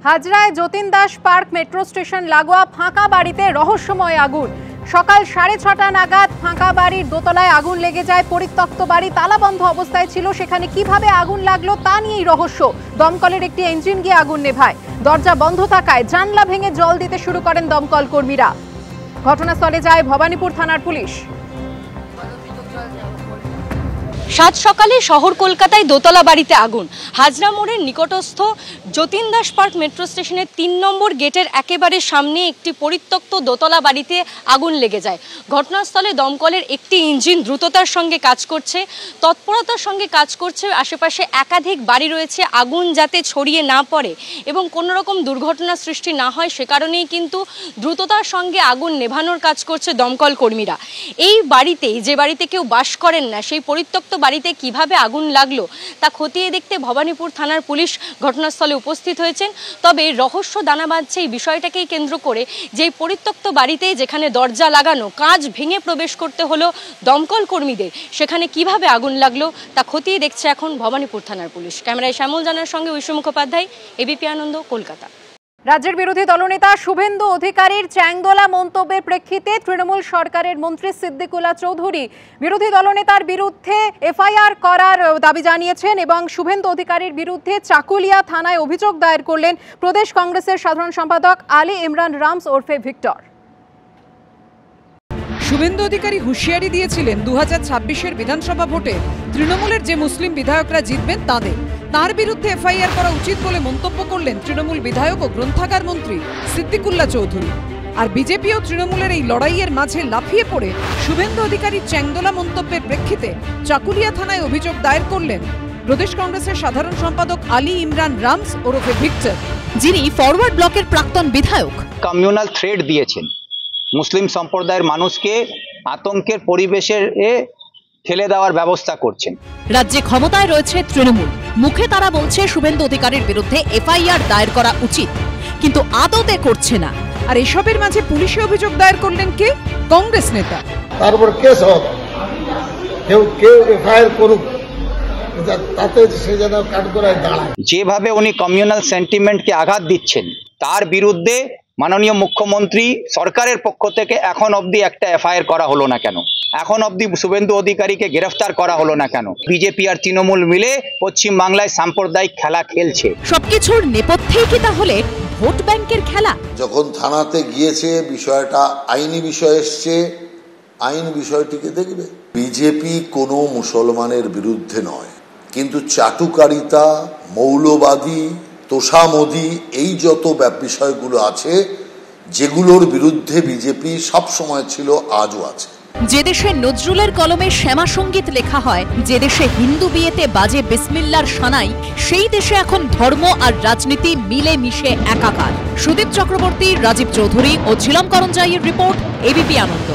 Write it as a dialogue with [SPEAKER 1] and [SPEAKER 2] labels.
[SPEAKER 1] হাজরায় Jatin Das park metro station লাগোয়া ফাঁকা বাড়িতে রহস্যময় আগুন। সকাল 6:30 নাগাদ ফাঁকা বাড়ির দোতলায় আগুন লেগে যায়। পরিত্যক্ত বাড়ি তালাবন্ধ অবস্থায় ছিল, সেখানে কিভাবে আগুন লাগলো তা নিয়েই রহস্য। দমকলের একটি ইঞ্জিন গিয়ে আগুন নেভায়। দরজা বন্ধ থাকায় জানলা ভেঙে জল দিতে শুরু করেন দমকল কর্মীরা। ঘটনাস্থলে যায় ভবানীপুর থানার পুলিশ।
[SPEAKER 2] সাত সকালে শহর কলকাতায় দোতলা বাড়িতে আগুন। হাজরা মোড়ের নিকটস্থ যতীন দাস পার্ক মেট্রো স্টেশনের 3 নম্বর গেটের একেবারে সামনে একটি পরিত্যক্ত দোতলা বাড়িতে আগুন লেগে যায়। ঘটনাস্থলে দমকলের একটি ইঞ্জিন দ্রুততার সঙ্গে কাজ করছে, তৎপরতার সঙ্গে কাজ করছে। আশেপাশে একাধিক বাড়ি রয়েছে, আগুন যাতে ছড়িয়ে না পড়ে এবং কোনো রকম দুর্ঘটনা সৃষ্টি না হয় সে কারণেই কিন্তু দ্রুততার সঙ্গে আগুন নেভানোর কাজ করছে দমকল কর্মীরা। এই বাড়িতেই, যে বাড়িতে কেউ বাস করেন না, সেই পরিত্যক্ত বাড়িতে কিভাবে আগুন লাগলো তা খতিয়ে দেখতে ভবানীপুর থানার পুলিশ ঘটনাস্থলে উপস্থিত হয়েছেন। তবে রহস্য দানা বাঁধছে এই বিষয়টাকেই কেন্দ্র করে, যে পরিত্যক্ত বাড়িতে যেখানে দরজা লাগানো, কাঁচ ভেঙে প্রবেশ করতে হলো দমকল কর্মীদের, সেখানে কিভাবে আগুন লাগলো তা খতিয়ে দেখছে এখন ভবানীপুর থানার পুলিশ। ক্যামেরায় শ্যামল জানার সঙ্গে ঐশ্বর মুখোপাধ্যায়, এবিপি আনন্দ, কলকাতা।
[SPEAKER 1] রাজ্যের বিরোধী দলনেতা শুভেন্দু অধিকারীর চ্যাংদোলা মন্তব্যের প্রেক্ষিতে তৃণমূল সরকারের মন্ত্রী সিদ্দিকুল্লাহ চৌধুরী বিরোধী দলনেতার বিরুদ্ধে এফআইআর করার দাবি জানিয়েছেন এবং শুভেন্দু অধিকারীর বিরুদ্ধে চাকুলিয়া থানায় অভিযোগ দায়ের করলেন প্রদেশ কংগ্রেসের সাধারণ সম্পাদক আলী ইমরান রামস ওরফে ভিক্টর।
[SPEAKER 3] শুভেন্দু অধিকারী হুঁশিয়ারি দিয়েছিলেন 2026-এর বিধানসভা ভোটে তৃণমূলের যে মুসলিম বিধায়করা জিতবেন তার বিরুদ্ধে এফআইআর করা উচিত বলে মন্তব্য করলেন তৃণমূল বিধায়ক ও গ্রন্থাগার মন্ত্রী সিদ্দিকুল্লাহ চৌধুরী। আর বিজেপি ও তৃণমূলের এই লড়াইয়ের মাঝে লাফিয়ে পড়ে শুভেন্দু অধিকারীর চ্যাংদোলা মন্তব্যের প্রেক্ষিতে চাকুলিয়া থানায় অভিযোগ দায়ের করলেন প্রদেশ কংগ্রেসের সাধারণ সম্পাদক আলী ইমরান রামস ওরফে ভিক্টর, যিনি ফরওয়ার্ড ব্লকের প্রাক্তন বিধায়ক।
[SPEAKER 4] কমিউনাল থ্রেড দিয়েছেন, মুসলিম সম্প্রদায়ের মানুষকে আতঙ্কের পরিবেশে ঠেলে দেওয়ার ব্যবস্থা করছেন।
[SPEAKER 3] রাজ্যে ক্ষমতায় রয়েছে তৃণমূল, মুখে তারা বলছে শুভেন্দু অধিকারীর বিরুদ্ধে এফআইআর দায়ের করা উচিত, কিন্তু আদতে করছে না। আর এসবের মাঝে পুলিশে অভিযোগ দায়ের করলেন কে? কংগ্রেস নেতা।
[SPEAKER 5] তারপর কেস হবে, কেউ এফআইআর করুক, তাতে সে যেন কাঠগড়ায় দাঁড়ায়।
[SPEAKER 4] যেভাবে উনি কমিউনাল সেন্টিমেন্টকে আঘাত দিচ্ছেন, তার বিরুদ্ধে মাননীয় মুখ্যমন্ত্রী সরকারের পক্ষ থেকে এখন অবধি একটা এফআইআর করা হলো না কেন? এখন অবধি শুভেন্দু অধিকারীকে গ্রেফতার করা হলো না কেন? বিজেপি আর তৃণমূল মিলে পশ্চিম বাংলায় সাম্প্রদায়িক খেলা খেলছে।
[SPEAKER 3] সবকিছুর নেপথ্যেই কি তাহলে ভোট ব্যাংকের খেলা?
[SPEAKER 6] যখন থানাতে গিয়েছে, বিষয়টা আইনি বিষয় এসছে, আইন বিষয়টিকে দেখবে। বিজেপি কোনো মুসলমানের বিরুদ্ধে নয়, কিন্তু চাটুকারিতা, মৌলবাদী, তোষামোদি, এই যত বিষয়গুলো আছে যেগুলোর বিরুদ্ধে বিজেপি সব সময় ছিল, আজও আছে।
[SPEAKER 3] যে দেশে নজরুলের কলমে শ্যামা সঙ্গীত লেখা হয়, যে দেশে হিন্দু বিয়েতে বাজে বিসমিল্লার সানাই, সেই দেশে এখন ধর্ম আর রাজনীতি মিলে মিশে একাকার। সুদীপ চক্রবর্তী, রাজীব চৌধুরী ও ঝিলম করঞ্জাইয়ের রিপোর্ট, এবিপি আনন্দ।